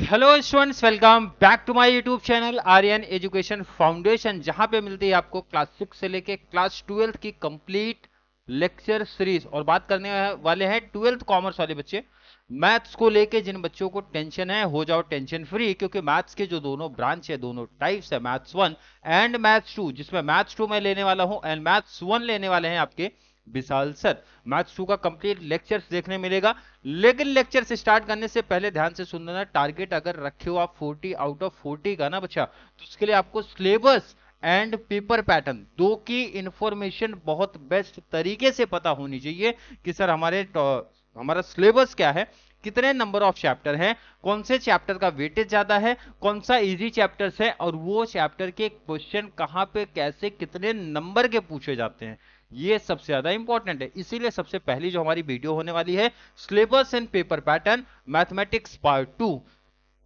Hello students, welcome back to my YouTube channel Aryan Education Foundation, जहां पे मिलती है आपको क्लास 6 से लेके क्लास 12 की कंप्लीट लेक्चर सीरीज। और बात करने वाले हैं 12th कॉमर्स वाले बच्चे। मैथ्स को लेके जिन बच्चों को टेंशन है, हो जाओ टेंशन फ्री, क्योंकि मैथ्स के जो दोनों ब्रांच है, दोनों टाइप्स है, मैथ्स 1 एंड मैथ्स 2, जिसमें मैथ्स 2 मैं लेने वाला हूं एंड मैथ्स 1 लेने वाले हैं आपके विशाल सर। मैथ्स 2 का कंप्लीट लेक्चर्स देखने मिलेगा, लेकिन लेक्चर से स्टार्ट करने से पहले ध्यान से सुन लेना। टारगेट अगर रखे हो आप 40 आउट ऑफ 40 का ना बच्चा, तो उसके लिए आपको सिलेबस एंड पेपर पैटर्न दो की इंफॉर्मेशन बहुत बेस्ट तरीके से पता होनी चाहिए कि सर हमारा सिलेबस क्या है, कितने नंबर ऑफ चैप्टर हैं, कौन से चैप्टर का वेटेज ज्यादा है, कौन सा इजी चैप्टर्स है, और वो चैप्टर के क्वेश्चन कहां पे कैसे कितने नंबर के पूछे जाते हैं, ये सबसे ज्यादा इंपॉर्टेंट है। इसीलिए सबसे पहली जो हमारी वीडियो होने वाली है, syllabus and paper pattern mathematics part 2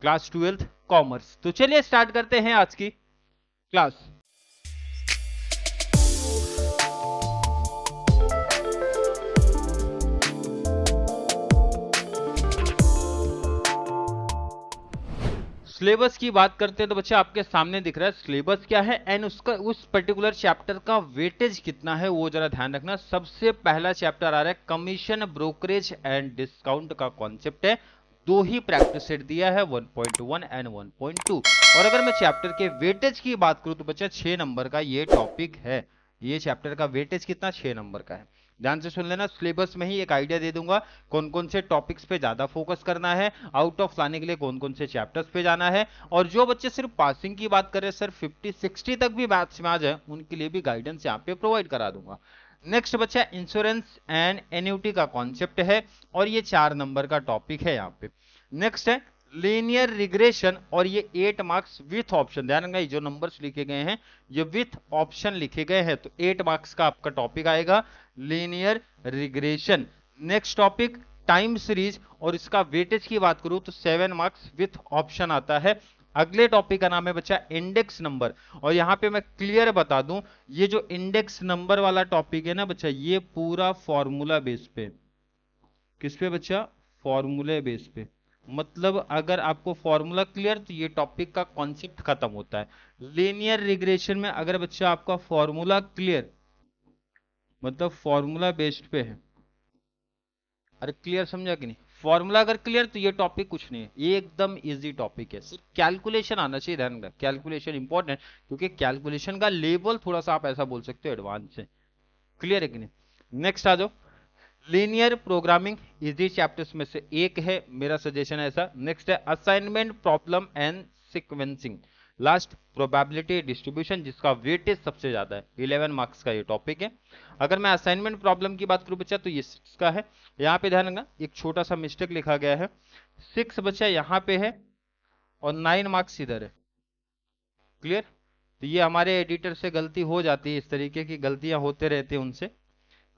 class 12th commerce. तो चलिए स्टार्ट करते हैं आज की क्लास। सिलेबस की बात करते हैं तो बच्चा आपके सामने दिख रहा है सिलेबस क्या है एंड उसका उस पर्टिकुलर चैप्टर का वेटेज कितना है, वो जरा ध्यान रखना। सबसे पहला चैप्टर आ रहा है कमीशन, ब्रोकरेज एंड डिस्काउंट का कॉन्सेप्ट है। दो ही प्रैक्टिस सेट दिया है, 1.1 एंड 1.2। और अगर मैं चैप्टर के वेटेज की बात करूं तो बच्चा 6 नंबर का ये टॉपिक है। ये चैप्टर का वेटेज कितना, 6 नंबर का है। ध्यान से सुन लेना, सिलेबस में ही एक आइडिया दे दूंगा कौन कौन से टॉपिक्स पे ज्यादा फोकस करना है, आउट ऑफ लाने के लिए कौन कौन से चैप्टर्स पे जाना है। और जो बच्चे सिर्फ पासिंग की बात कर रहे हैं, सर 50-60 तक भी मैथ्स में आ जाए, उनके लिए भी गाइडेंस यहाँ पे प्रोवाइड करा दूंगा। नेक्स्ट बच्चा इंश्योरेंस एंड एन्युटी का कॉन्सेप्ट है, और ये 4 नंबर का टॉपिक है यहाँ पे। नेक्स्ट है लीनियर रिग्रेशन, और ये 8 मार्क्स विथ ऑप्शन। ध्यान रखना, जो नंबर्स लिखे गए हैं ये विथ ऑप्शन लिखे गए हैं, तो 8 मार्क्स का आपका टॉपिक आएगा linear regression. Next topic time series, और इसका वेटेज की बात करूं तो 7 मार्क्स विथ ऑप्शन आता है। अगले टॉपिक का नाम है बच्चा इंडेक्स नंबर, और यहां पे मैं क्लियर बता दूं, ये जो इंडेक्स नंबर वाला टॉपिक है ना बच्चा, ये पूरा फॉर्मूला बेस पे। किस पे बच्चा? फॉर्मूले बेस पे। मतलब अगर आपको फॉर्मूला क्लियर, तो ये टॉपिक का कॉन्सेप्ट खत्म होता है। लीनियर रिग्रेशन में अगर बच्चा आपका फॉर्मूला क्लियर, मतलब फॉर्मूला बेस्ड पे है। अरे क्लियर समझा कि नहीं? फॉर्मूला अगर क्लियर तो ये टॉपिक कुछ नहीं है, ये एकदम इजी टॉपिक है। सिर्फ कैलकुलेशन आना चाहिए, ध्यान रखना कैलकुलेशन इंपॉर्टेंट, क्योंकि कैलकुलेशन का लेवल थोड़ा सा आप ऐसा बोल सकते हो एडवांस है। क्लियर है कि नहीं? नेक्स्ट आ जाओ, लीनियर प्रोग्रामिंग इजी चैप्टर्स में से एक है, मेरा सजेशन है ऐसा। नेक्स्ट है assignment problem and sequencing. Last probability distribution, जिसका वेटेज सबसे ज्यादा है, 11 मार्क्स का ये टॉपिक है। अगर मैं असाइनमेंट प्रॉब्लम की बात करूं बच्चा, तो ये 6 का है। यहाँ पे ध्यान रखना, एक छोटा सा मिस्टेक लिखा गया है, 6 बच्चा यहाँ पे है और 9 मार्क्स इधर है। क्लियर? तो ये हमारे एडिटर से गलती हो जाती है, इस तरीके की गलतियां होते रहती है उनसे।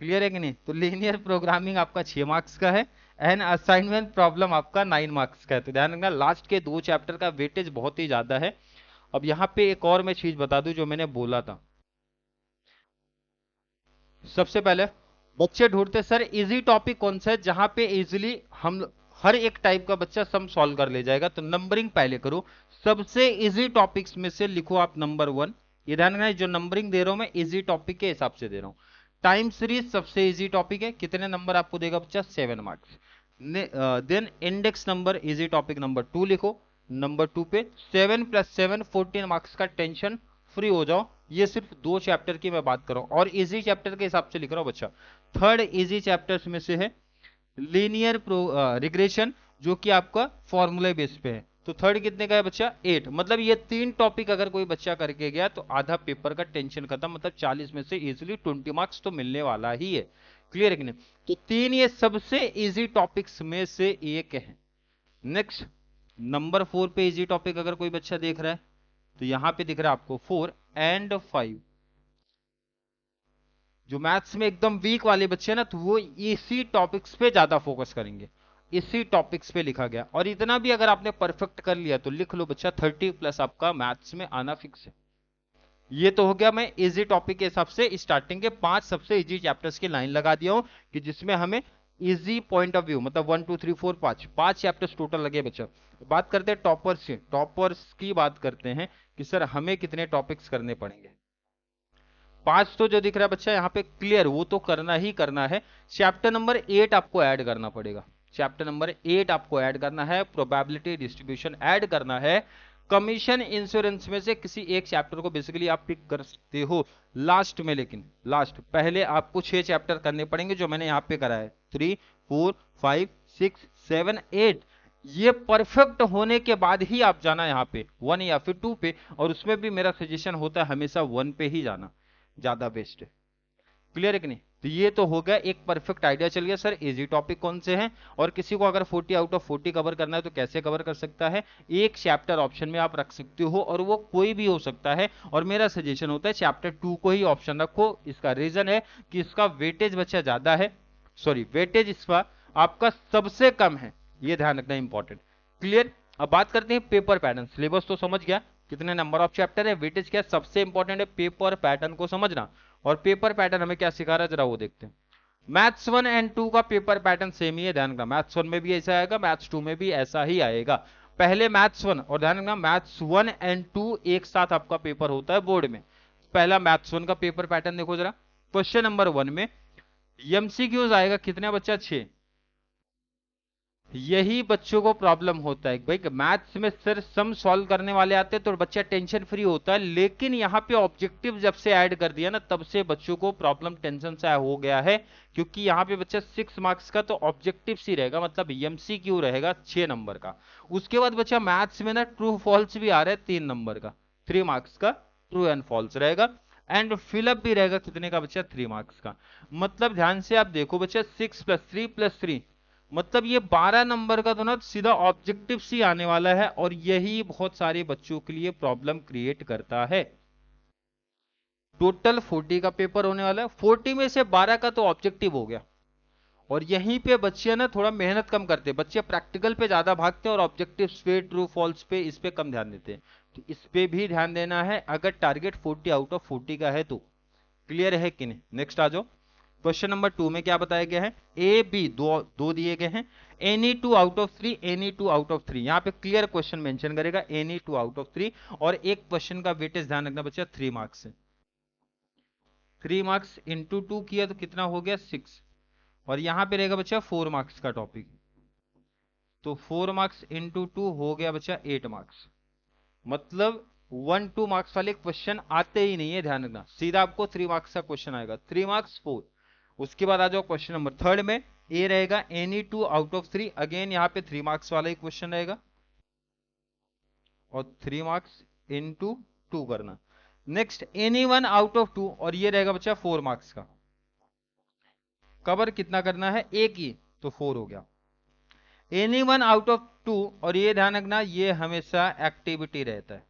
क्लियर है कि नहीं? तो लीनियर प्रोग्रामिंग आपका 6 मार्क्स का है एंड असाइनमेंट प्रॉब्लम आपका 9 मार्क्स का है। तो ध्यान रखना, लास्ट के 2 चैप्टर का वेटेज बहुत ही ज्यादा है। अब यहाँ पे एक और मैं चीज बता दूं जो मैंने बोला था। सबसे पहले बच्चे ढूंढते सर इजी टॉपिक कौन सा है जहां पे इजीली हम हर एक टाइप का बच्चा सम सॉल्व कर ले जाएगा। तो नंबरिंग पहले करो, सबसे इजी टॉपिक्स में से लिखो आप नंबर 1। ये ध्यान रखना, जो नंबरिंग दे रहा हूं मैं इजी टॉपिक के हिसाब से दे रहा हूं। टाइम सीरीज सबसे इजी टॉपिक है, कितने नंबर आपको देगा बच्चा? 7 marks. Then index number easy topic number 2 लिखो। नंबर 2 पे 7 + 7 14 मार्क्स का, टेंशन फ्री हो जाओ। ये सिर्फ 2 चैप्टर की मैं बात कर रहा हूं और इजी चैप्टर के हिसाब से लिख रहा हूं बच्चा। थर्ड इजी चैप्टर्स में से है लीनियर रिग्रेशन, जो कि आपका फॉर्मूले बेस पे है। तो थर्ड कितने का है बच्चा? 8। मतलब ये 3 टॉपिक अगर कोई बच्चा करके गया तो आधा पेपर का टेंशन खत्म। मतलब 40 में से इजीली 20 मार्क्स तो मिलने वाला ही है। क्लियर है कि नहीं? तो 3 ये सबसे इजी टॉपिक्स में से एक है। नेक्स्ट नंबर 4 पे इजी टॉपिक अगर कोई बच्चा देख रहा है, तो यहां पे दिख रहा है आपको 4 एंड 5। जो मैथ्स में एकदम वीक वाले बच्चे हैं ना, तो वो इसी टॉपिक्स पे ज्यादा फोकस करेंगे। इसी टॉपिक्स पे लिखा गया, और इतना भी अगर आपने परफेक्ट कर लिया तो लिख लो बच्चा 30+ आपका मैथ्स में आना फिक्स है। ये तो हो गया, मैं इजी टॉपिक के हिसाब से स्टार्टिंग के 5 सबसे इजी चैप्टर्स की लाइन लगा दिया हूं कि जिसमें हमें इजी पॉइंट ऑफ व्यू, मतलब 1 2 3 4 5 चैप्टर्स टोटल लगे बच्चा। बात करते हैं टॉपर्स की, टॉपर्स की बात करते हैं कि सर हमें कितने टॉपिक्स करने पड़ेंगे। 5 तो जो दिख रहा है बच्चा यहाँ पे क्लियर, वो तो करना ही करना है। चैप्टर नंबर 8 आपको ऐड करना पड़ेगा, चैप्टर नंबर 8 आपको ऐड करना है, प्रोबेबिलिटी डिस्ट्रीब्यूशन ऐड करना है। कमीशन इंश्योरेंस में से किसी एक चैप्टर को बेसिकली आप पिक कर सकते हो लास्ट में, लेकिन लास्ट पहले आपको 6 चैप्टर करने पड़ेंगे जो मैंने यहाँ पे करा है, 3 4 5 6 7 8। ये परफेक्ट होने के बाद ही आप जाना यहाँ पे 1 या फिर 2 पे, और उसमें भी मेरा सजेशन होता है हमेशा 1 पे ही जाना, ज्यादा बेस्ट है। क्लियर है कि नहीं? तो ये तो हो गया, एक परफेक्ट आइडिया चल गया सर इजी टॉपिक कौन से हैं, और किसी को अगर 40 आउट ऑफ 40 कवर करना है तो कैसे कवर कर सकता है। एक चैप्टर ऑप्शन में आप रख सकते हो और वो कोई भी हो सकता है, और मेरा सजेशन होता है चैप्टर 2 को ही ऑप्शन रखो। इसका रीजन है कि इसका वेटेज बच्चा ज्यादा है, सॉरी वेटेज इसका आपका सबसे कम है, ये ध्यान रखना इंपॉर्टेंट। क्लियर? अब बात करते हैं पेपर पैटर्न। सिलेबस तो समझ गया, कितने नंबर ऑफ चैप्टर है, वेटेज क्या, सबसे इंपॉर्टेंट है पेपर पैटर्न को समझना। और पेपर पैटर्न हमें क्या सिखा रहा है जरा वो देखते हैं। मैथ्स 1 एंड 2 का पेपर पैटर्न सेम ही है, ध्यान रखना। मैथ्स 1 में भी ऐसा आएगा, मैथ्स 2 में भी ऐसा ही आएगा। पहले मैथ्स 1, और ध्यान रखना मैथ्स 1 एंड 2 एक साथ आपका पेपर होता है बोर्ड में। पहला मैथ्स 1 का पेपर पैटर्न देखो जरा। क्वेश्चन नंबर 1 में एमसीक्यूज आएगा, कितने बच्चा, 6। यही बच्चों को प्रॉब्लम होता है भाई, मैथ्स में सिर्फ सम सॉल्व करने वाले आते हैं तो बच्चा टेंशन फ्री होता है, लेकिन यहाँ पे ऑब्जेक्टिव जब से ऐड कर दिया ना तब से बच्चों को प्रॉब्लम टेंशन सा हो गया है। क्योंकि यहाँ पे बच्चा 6 मार्क्स का तो ऑब्जेक्टिव सी रहेगा, मतलब एमसीक्यू रहेगा 6 नंबर का। उसके बाद बच्चा मैथ्स में ना ट्रू फॉल्स भी आ रहा है 3 नंबर का, 3 मार्क्स का ट्रू एंड फॉल्स रहेगा। एंड फिलअप भी रहेगा कितने का बच्चा, 3 मार्क्स का। मतलब ध्यान से आप देखो बच्चा 6 + 3 मतलब ये 12 नंबर का तो ना सीधा ऑब्जेक्टिव सी आने वाला है, और यही बहुत सारे बच्चों के लिए प्रॉब्लम क्रिएट करता है। टोटल 40 का पेपर होने वाला है, 40 में से 12 का तो ऑब्जेक्टिव हो गया। और यहीं पे बच्चे ना थोड़ा मेहनत कम करते हैं, बच्चे प्रैक्टिकल पे ज्यादा भागते हैं और ऑब्जेक्टिव पे ट्रू फॉल्स पे इस पे कम ध्यान देते हैं। तो इस पे भी ध्यान देना है अगर टारगेट 40 आउट ऑफ 40 का है तो। क्लियर है कि नहीं? नेक्स्ट आ जाओ। क्वेश्चन नंबर 2 में क्या बताया गया है, ए बी दो दिए गए हैं, any 2 out of 3, any 2 out of 3। यहाँ पे क्लियर क्वेश्चन मेंशन करेगा एनी 2 आउट ऑफ 3, और एक क्वेश्चन का वेटेज ध्यान रखना बच्चा 3 मार्क्स है। 3 मार्क्स इंटू 2 किया तो कितना हो गया, 6। और यहाँ पे रहेगा बच्चा 4 मार्क्स का टॉपिक, तो 4 मार्क्स इंटू 2 हो गया बच्चा 8 मार्क्स। मतलब 1 2 मार्क्स वाले क्वेश्चन आते ही नहीं है, ध्यान रखना। सीधा आपको 3 मार्क्स का क्वेश्चन आएगा, 3 मार्क्स 4। उसके बाद आ जाओ क्वेश्चन नंबर 3 में, ए रहेगा एनी 2 आउट ऑफ 3, अगेन यहाँ पे 3 मार्क्स वाला ही क्वेश्चन रहेगा, और 3 मार्क्स इंटू 2 करना। नेक्स्ट एनी 1 आउट ऑफ 2, और ये रहेगा बच्चा 4 मार्क्स का। कवर कितना करना है, एक ही, तो 4 हो गया। एनी 1 आउट ऑफ 2, और ये ध्यान रखना ये हमेशा एक्टिविटी रहता है,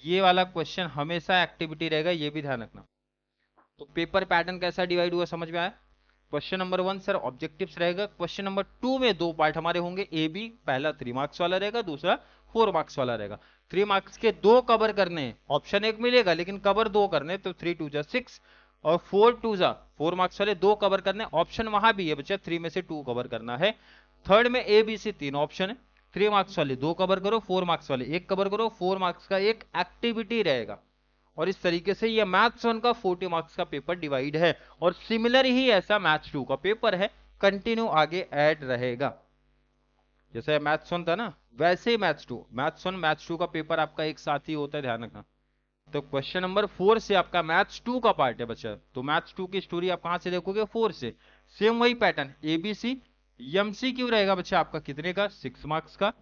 ये वाला क्वेश्चन हमेशा एक्टिविटी रहेगा, ये भी ध्यान रखना। तो पेपर पैटर्न कैसा डिवाइड हुआ समझ में आया? क्वेश्चन नंबर 1 सर ऑब्जेक्टिव्स रहेगा, क्वेश्चन नंबर 2 में 2 पार्ट हमारे होंगे, ए बी, पहला 3 मार्क्स वाला रहेगा, दूसरा 4 मार्क्स वाला रहेगा। 3 मार्क्स के 2 कवर करने, ऑप्शन 1 मिलेगा लेकिन कवर 2 करने, तो 3 2 जा 6, और 4 2 जा 4 मार्क्स वाले 2 कवर करने, ऑप्शन वहां भी है बच्चा 3 में से 2 कवर करना है। थर्ड में ए बी सी 3 ऑप्शन है, 3 मार्क्स वाले 2 कवर करो, 4 मार्क्स वाले 1 कवर करो, 4 मार्क्स का एक एक्टिविटी रहेगा। और इस तरीके से ये मैथ्स 1 का 40 मार्क्स का पेपर डिवाइड है, और सिमिलर ही ऐसा मैथ्स 2 का पेपर है, कंटिन्यू आगे ऐड रहेगा। जैसे मैथ्स 1 था ना वैसे ही मैथ्स 2, मैथ्स 1 मैथ्स 2 का पेपर आपका एक साथ ही होता है, ध्यान रखना। तो क्वेश्चन नंबर 4 से आपका मैथ्स 2 का पार्ट है बच्चा, तो मैथ्स 2 की स्टोरी आप कहां से देखोगे, 4 से। सेम वही पैटर्न, एबीसी एमसीक्यू रहेगा बच्चा आपका कितने का, 6 मार्क्स का।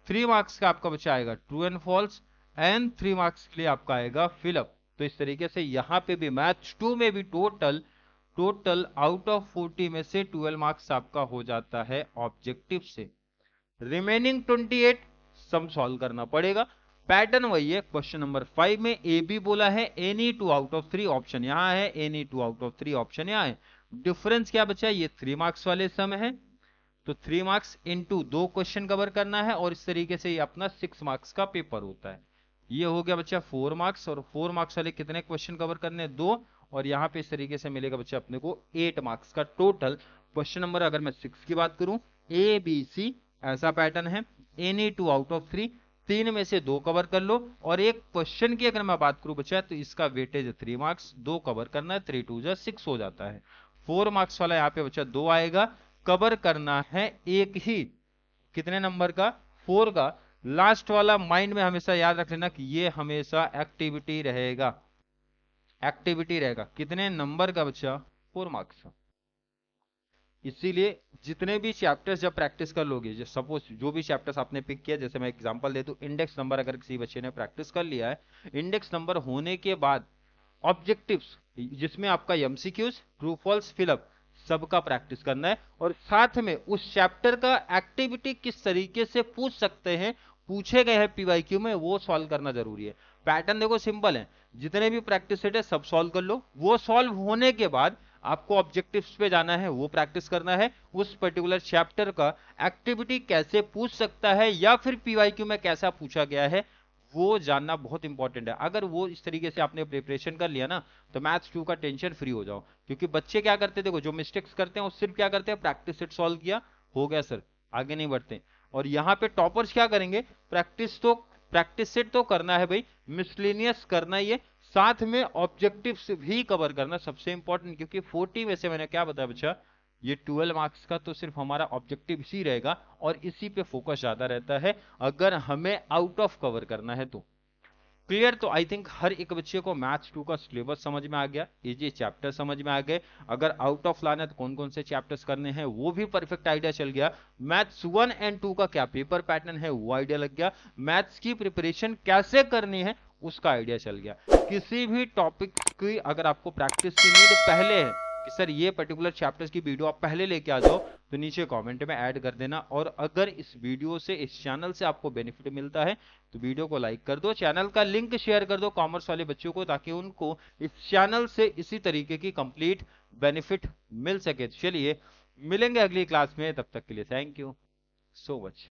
3 मार्क्स का आपका बच्चा आएगा true and false, and 3 marks के लिए आपका आएगा फिलअप। तो इस तरीके से यहां पे भी मैथ्स 2 में भी टोटल आउट ऑफ 40 में से 12 मार्क्स आपका हो जाता है ऑब्जेक्टिव से। रिमेनिंग 28 सम सॉल्व करना पड़ेगा। पैटर्न वही है। क्वेश्चन नंबर 5 में ए बी बोला है, एनी 2 आउट ऑफ 3 ऑप्शन यहां है, एनी 2 आउट ऑफ 3 ऑप्शन यहां है। डिफरेंस क्या बचा, ये 3 मार्क्स वाले सम है, तो 3 मार्क्स इंटू 2 क्वेश्चन कवर करना है, और इस तरीके से ये अपना 6 मार्क्स का पेपर होता है। ये हो गया बच्चा 4 मार्क्स, और 4 मार्क्स वाले कितने क्वेश्चन कवर करने, 2, और यहाँ पे इस तरीके से मिलेगा बच्चा अपने को 8 मार्क्स का टोटल क्वेश्चन नंबर अगर मैं 6 की बात करूं, ए बी सी ऐसा पैटर्न है, एनी 2 आउट ऑफ 3, 3 में से 2 कवर कर लो। और एक क्वेश्चन की अगर मैं बात करूं बच्चा, तो इसका वेटेज 3 मार्क्स, 2 कवर करना है, 3 2 6 हो जाता है। 4 मार्क्स वाला यहाँ पे बच्चा 2 आएगा, कवर करना है एक ही, कितने नंबर का, 4 का। लास्ट वाला माइंड में हमेशा याद रख लेना कि ये हमेशा एक्टिविटी रहेगा, एक्टिविटी रहेगा, कितने नंबर का बच्चा, 4 मार्क्स का। इसीलिए जितने भी चैप्टर्स जब प्रैक्टिस कर लोगे, जो सपोज जो भी चैप्टर्स आपने पिक किया, जैसे मैं एग्जांपल दे दूं, इंडेक्स नंबर अगर किसी बच्चे ने प्रैक्टिस कर लिया है, इंडेक्स नंबर होने के बाद ऑब्जेक्टिव्स जिसमें आपका एमसीक्यूज, ट्रू फॉल्स, फिलअप सबका प्रैक्टिस करना है। और साथ में उस चैप्टर का एक्टिविटी किस तरीके से पूछ सकते हैं, पूछे गए हैं पीवाईक्यू में, वो सॉल्व करना जरूरी है। पैटर्न देखो सिंपल है, जितने भी प्रैक्टिस सेट है सब सॉल्व कर लो, वो सॉल्व होने के बाद आपको ऑब्जेक्टिव्स पे जाना है, वो प्रैक्टिस करना है। उस पर्टिकुलर चैप्टर का एक्टिविटी कैसे पूछ सकता है या फिर पीवाईक्यू में कैसा पूछा गया है, वो जानना बहुत इंपॉर्टेंट है। अगर वो इस तरीके से आपने प्रिपरेशन कर लिया ना, तो मैथ्स 2 का टेंशन फ्री हो जाओ। क्योंकि बच्चे क्या करते हैं, देखो जो मिस्टेक्स करते हैं वो सिर्फ क्या करते हैं, प्रैक्टिस सेट सॉल्व किया, हो गया सर, आगे नहीं बढ़ते। और यहाँ पे टॉपर्स क्या करेंगे, प्रैक्टिस सेट तो करना है भाई, मिसलेनियस करना ही है, साथ में ऑब्जेक्टिव्स भी कवर करना सबसे इंपॉर्टेंट। क्योंकि 40 में से मैंने क्या बताया बच्चा, ये 12 मार्क्स का तो सिर्फ हमारा ऑब्जेक्टिव ही रहेगा, और इसी पे फोकस ज्यादा रहता है अगर हमें आउट ऑफ कवर करना है तो। क्लियर? तो आई थिंक हर एक बच्चे को मैथ्स 2 का सिलेबस समझ में आ गया, ये चैप्टर समझ में आ गए। अगर आउट ऑफ लाना है तो कौन कौन से चैप्टर्स करने हैं वो भी परफेक्ट आइडिया चल गया। मैथ्स 1 एंड 2 का क्या पेपर पैटर्न है वो आइडिया लग गया। मैथ्स की प्रिपरेशन कैसे करनी है उसका आइडिया चल गया। किसी भी टॉपिक की अगर आपको प्रैक्टिस की नीड पहले है कि सर ये पर्टिकुलर चैप्टर्स की वीडियो आप पहले लेके आ जाओ, तो नीचे कमेंट में ऐड कर देना। और अगर इस वीडियो से, इस चैनल से आपको बेनिफिट मिलता है तो वीडियो को लाइक कर दो, चैनल का लिंक शेयर कर दो कॉमर्स वाले बच्चों को, ताकि उनको इस चैनल से इसी तरीके की कंप्लीट बेनिफिट मिल सके। चलिए मिलेंगे अगली क्लास में, तब तक के लिए थैंक यू सो मच।